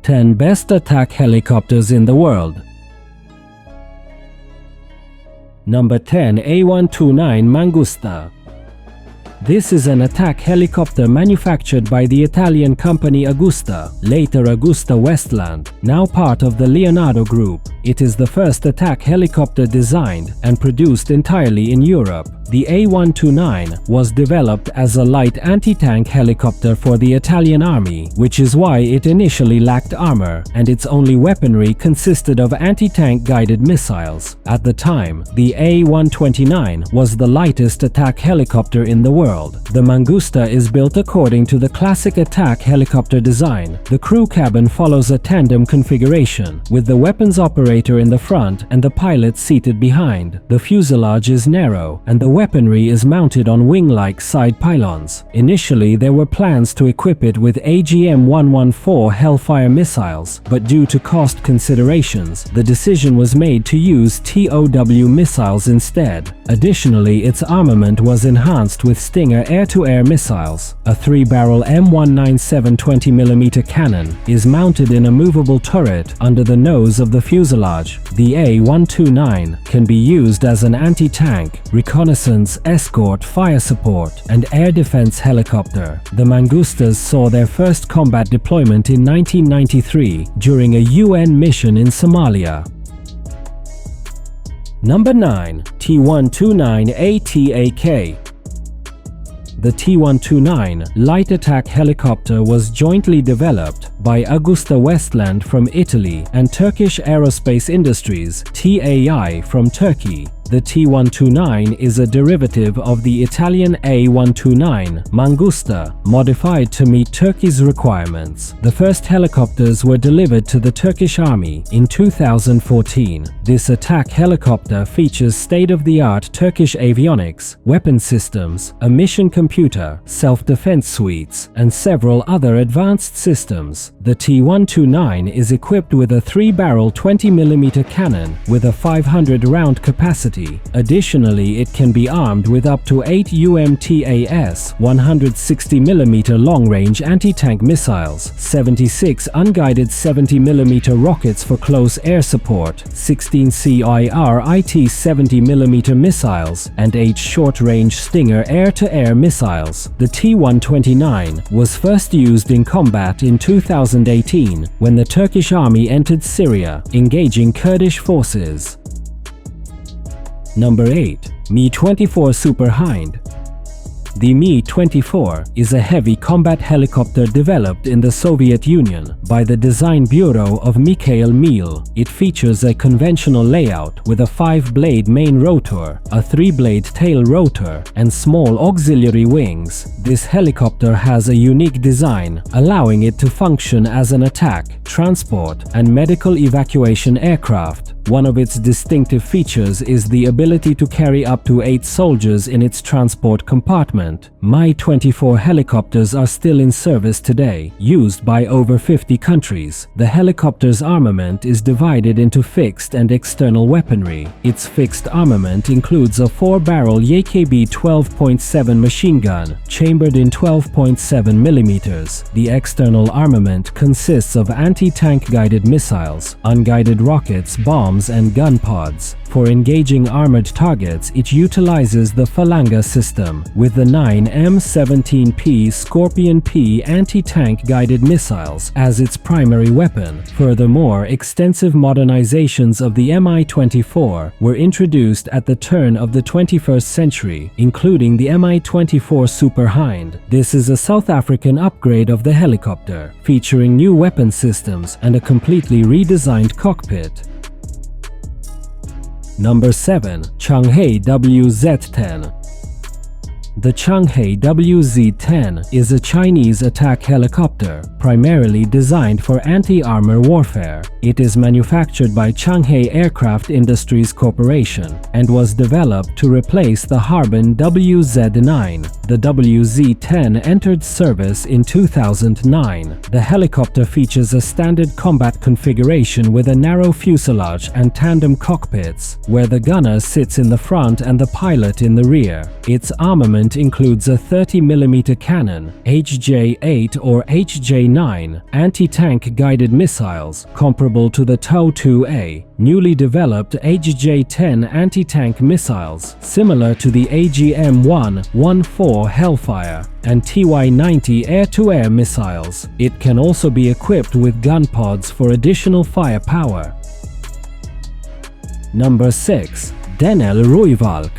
10 Best Attack Helicopters in the World. Number 10. A129 Mangusta. This is an attack helicopter manufactured by the Italian company Agusta, later Agusta Westland, now part of the Leonardo Group. It is the first attack helicopter designed and produced entirely in Europe. The A129 was developed as a light anti-tank helicopter for the Italian army, which is why it initially lacked armor, and its only weaponry consisted of anti-tank guided missiles. At the time, the A129 was the lightest attack helicopter in the world. The Mangusta is built according to the classic attack helicopter design. The crew cabin follows a tandem configuration, with the weapons operator in the front and the pilot seated behind. The fuselage is narrow, and the weaponry is mounted on wing-like side pylons. Initially, there were plans to equip it with AGM-114 Hellfire missiles, but due to cost considerations, the decision was made to use TOW missiles instead. Additionally, its armament was enhanced with Stinger air-to-air missiles. A 3-barrel M197 20mm cannon is mounted in a movable turret under the nose of the fuselage. The A129 can be used as an anti-tank, reconnaissance, escort, fire support, and air defense helicopter. The Mangustas saw their first combat deployment in 1993 during a UN mission in Somalia. Number 9. T129 ATAK. The T129 light attack helicopter was jointly developed by Agusta Westland from Italy and Turkish Aerospace Industries (TAI) from Turkey. The T129 is a derivative of the Italian A129 Mangusta, modified to meet Turkey's requirements. The first helicopters were delivered to the Turkish Army in 2014. This attack helicopter features state-of-the-art Turkish avionics, weapon systems, a mission computer, self-defense suites, and several other advanced systems. The T129 is equipped with a 3-barrel 20mm cannon with a 500-round capacity. Additionally, it can be armed with up to 8 UMTAS 160mm long-range anti-tank missiles, 76 unguided 70mm rockets for close air support, 16 CIR-IT 70mm missiles, and 8 short-range Stinger air-to-air missiles. The T129 was first used in combat in 2018 when the Turkish army entered Syria, engaging Kurdish forces. Number 8. Mi-24 Super Hind. The Mi-24 is a heavy combat helicopter developed in the Soviet Union by the design bureau of Mikhail Mil. It features a conventional layout with a 5-blade main rotor, a 3-blade tail rotor, and small auxiliary wings. This helicopter has a unique design, allowing it to function as an attack, transport, and medical evacuation aircraft. One of its distinctive features is the ability to carry up to 8 soldiers in its transport compartment. Mi-24 helicopters are still in service today, used by over 50 countries. The helicopter's armament is divided into fixed and external weaponry. Its fixed armament includes a 4-barrel YKB 12.7 machine gun, chambered in 12.7mm. The external armament consists of anti-tank guided missiles, unguided rockets, bombs, and gun pods. For engaging armored targets, it utilizes the Falanga system, with the 9 M17P Scorpion P anti-tank guided missiles as its primary weapon. Furthermore, extensive modernizations of the Mi-24 were introduced at the turn of the 21st century, including the Mi-24 Super Hind. This is a South African upgrade of the helicopter, featuring new weapon systems and a completely redesigned cockpit. Number 7. Changhe WZ-10. The Changhe WZ-10 is a Chinese attack helicopter, primarily designed for anti-armor warfare. It is manufactured by Changhe Aircraft Industries Corporation and was developed to replace the Harbin WZ-9. The WZ-10 entered service in 2009. The helicopter features a standard combat configuration with a narrow fuselage and tandem cockpits, where the gunner sits in the front and the pilot in the rear. Its armament armament includes a 30mm cannon, HJ-8 or HJ-9, anti-tank guided missiles, comparable to the TOW-2A, newly developed HJ-10 anti-tank missiles, similar to the AGM-1-14 Hellfire, and TY-90 air-to-air missiles. It can also be equipped with gun pods for additional firepower. Number 6. Denel Rooivalk.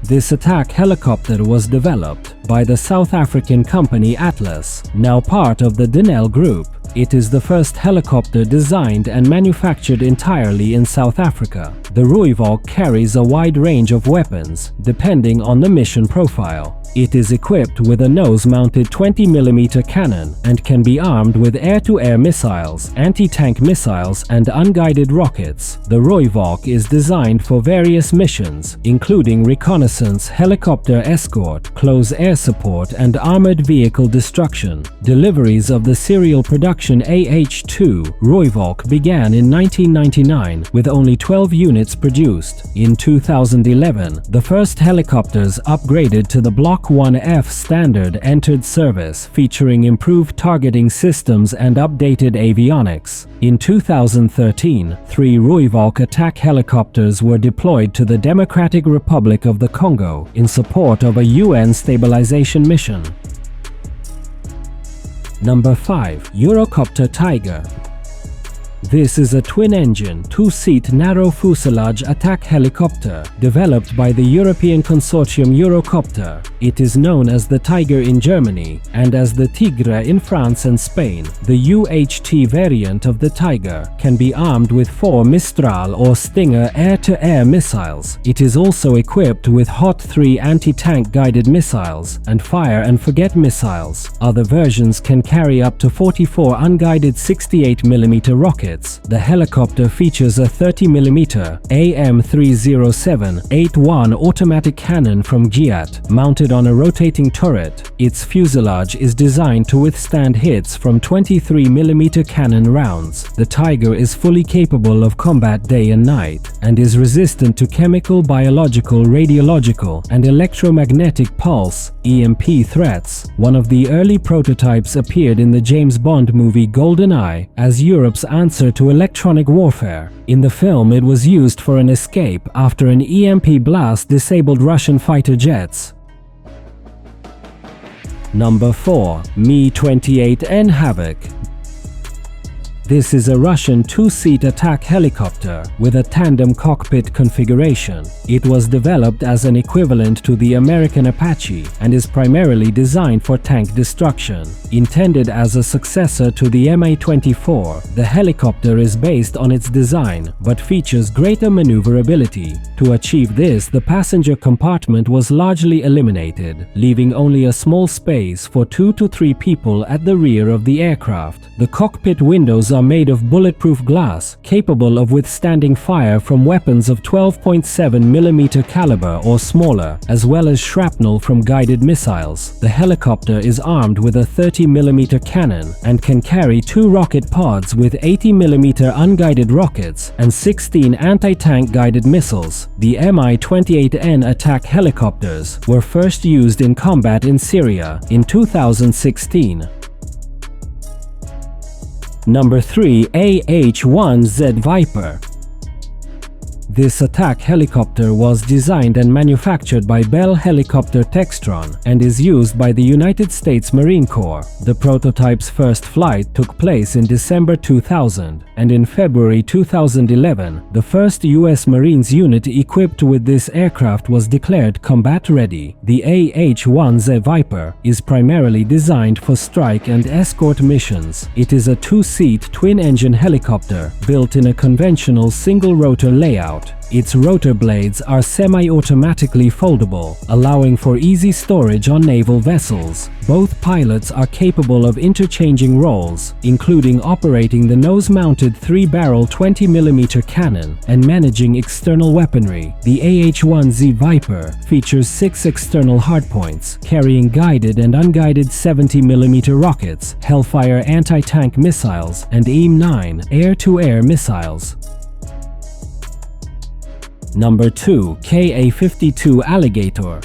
This attack helicopter was developed by the South African company Atlas, now part of the Denel Group. It is the first helicopter designed and manufactured entirely in South Africa. The Rooivalk carries a wide range of weapons, depending on the mission profile. It is equipped with a nose-mounted 20mm cannon and can be armed with air-to-air missiles, anti-tank missiles, and unguided rockets. The Rooivalk is designed for various missions, including reconnaissance, helicopter escort, close air support, and armored vehicle destruction. Deliveries of the serial production AH-2 Rooivalk began in 1999 with only 12 units produced. In 2011, the first helicopters upgraded to the Block 1F standard entered service, featuring improved targeting systems and updated avionics. In 2013, 3 Rooivalk attack helicopters were deployed to the Democratic Republic of the Congo in support of a UN stabilization mission. Number 5. Eurocopter Tiger. This is a twin-engine, two-seat narrow fuselage attack helicopter developed by the European consortium Eurocopter. It is known as the Tiger in Germany and as the Tigre in France and Spain. The UHT variant of the Tiger can be armed with 4 Mistral or Stinger air-to-air missiles. It is also equipped with Hot 3 anti-tank guided missiles and Fire and Forget missiles. Other versions can carry up to 44 unguided 68mm rockets. The helicopter features a 30mm AM307-81 automatic cannon from GIAT, mounted on a rotating turret. Its fuselage is designed to withstand hits from 23mm cannon rounds. The Tiger is fully capable of combat day and night, and is resistant to chemical, biological, radiological, and electromagnetic pulse (EMP) threats. One of the early prototypes appeared in the James Bond movie GoldenEye as Europe's answer to electronic warfare. In the film, it was used for an escape after an EMP blast disabled Russian fighter jets. Number 4. Mi-28N Havoc. This is a Russian two-seat attack helicopter with a tandem cockpit configuration. It was developed as an equivalent to the American Apache and is primarily designed for tank destruction. Intended as a successor to the Mi-24, the helicopter is based on its design but features greater maneuverability. To achieve this, the passenger compartment was largely eliminated, leaving only a small space for 2 to 3 people at the rear of the aircraft. The cockpit windows are made of bulletproof glass, capable of withstanding fire from weapons of 12.7mm caliber or smaller, as well as shrapnel from guided missiles. The helicopter is armed with a 30mm cannon and can carry 2 rocket pods with 80mm unguided rockets and 16 anti-tank guided missiles. The Mi-28N attack helicopters were first used in combat in Syria in 2016. Number 3. AH-1Z Viper. This attack helicopter was designed and manufactured by Bell Helicopter Textron and is used by the United States Marine Corps. The prototype's first flight took place in December 2000, and in February 2011, the first U.S. Marines unit equipped with this aircraft was declared combat-ready. The AH-1Z Viper is primarily designed for strike and escort missions. It is a two-seat twin-engine helicopter built in a conventional single-rotor layout. Its rotor blades are semi-automatically foldable, allowing for easy storage on naval vessels. Both pilots are capable of interchanging roles, including operating the nose-mounted 3-barrel 20mm cannon and managing external weaponry. The AH-1Z Viper features 6 external hardpoints, carrying guided and unguided 70mm rockets, Hellfire anti-tank missiles, and AIM-9 air-to-air missiles. Number 2. Ka-52 Alligator.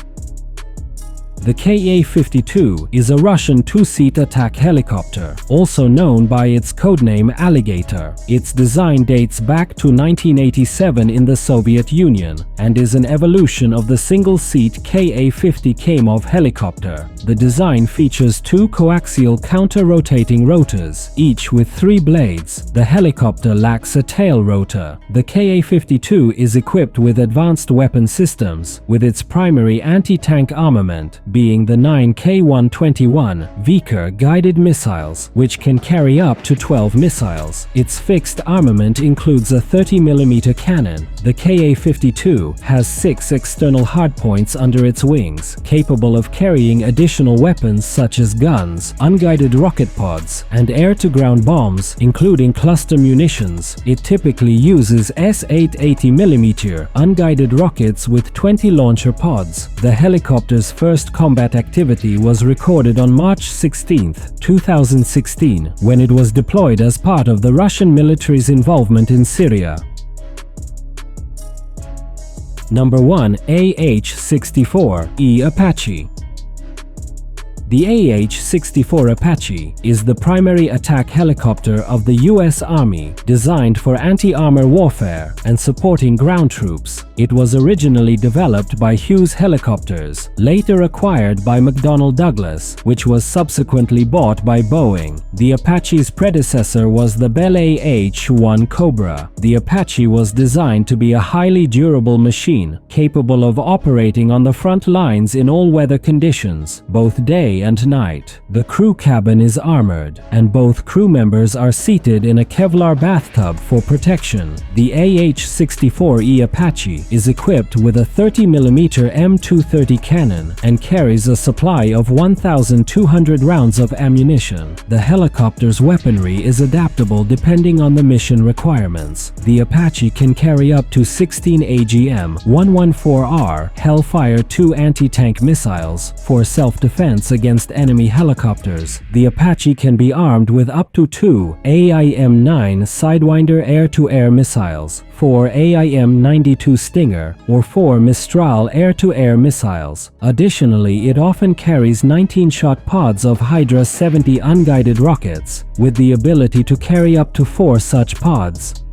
The Ka-52 is a Russian two-seat attack helicopter, also known by its codename Alligator. Its design dates back to 1987 in the Soviet Union and is an evolution of the single-seat Ka-50 Kamov helicopter. The design features two coaxial counter-rotating rotors, each with 3 blades. The helicopter lacks a tail rotor. The Ka-52 is equipped with advanced weapon systems, with its primary anti-tank armament being the 9 K121 Vickers guided missiles, which can carry up to 12 missiles. Its fixed armament includes a 30mm cannon. The Ka-52 has 6 external hardpoints under its wings, capable of carrying additional weapons such as guns, unguided rocket pods, and air-to-ground bombs, including cluster munitions. It typically uses S-880mm unguided rockets with 20 launcher pods. The helicopter's first combat activity was recorded on March 16, 2016, when it was deployed as part of the Russian military's involvement in Syria. Number 1. AH-64E Apache. The AH-64 Apache is the primary attack helicopter of the U.S. Army, designed for anti-armor warfare and supporting ground troops. It was originally developed by Hughes Helicopters, later acquired by McDonnell Douglas, which was subsequently bought by Boeing. The Apache's predecessor was the Bell AH-1 Cobra. The Apache was designed to be a highly durable machine, capable of operating on the front lines in all weather conditions, both day and night. The crew cabin is armored, and both crew members are seated in a Kevlar bathtub for protection. The AH-64E Apache is equipped with a 30mm M230 cannon and carries a supply of 1,200 rounds of ammunition. The helicopter's weaponry is adaptable depending on the mission requirements. The Apache can carry up to 16 AGM-114R Hellfire 2 anti-tank missiles for self-defense against enemy helicopters. The Apache can be armed with up to 2 AIM-9 Sidewinder air-to-air missiles, 4 AIM-92 Stinger, or 4 Mistral air-to-air missiles. Additionally, it often carries 19-shot pods of Hydra 70 unguided rockets, with the ability to carry up to 4 such pods.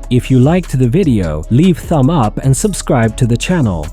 If you liked the video, leave thumb up and subscribe to the channel.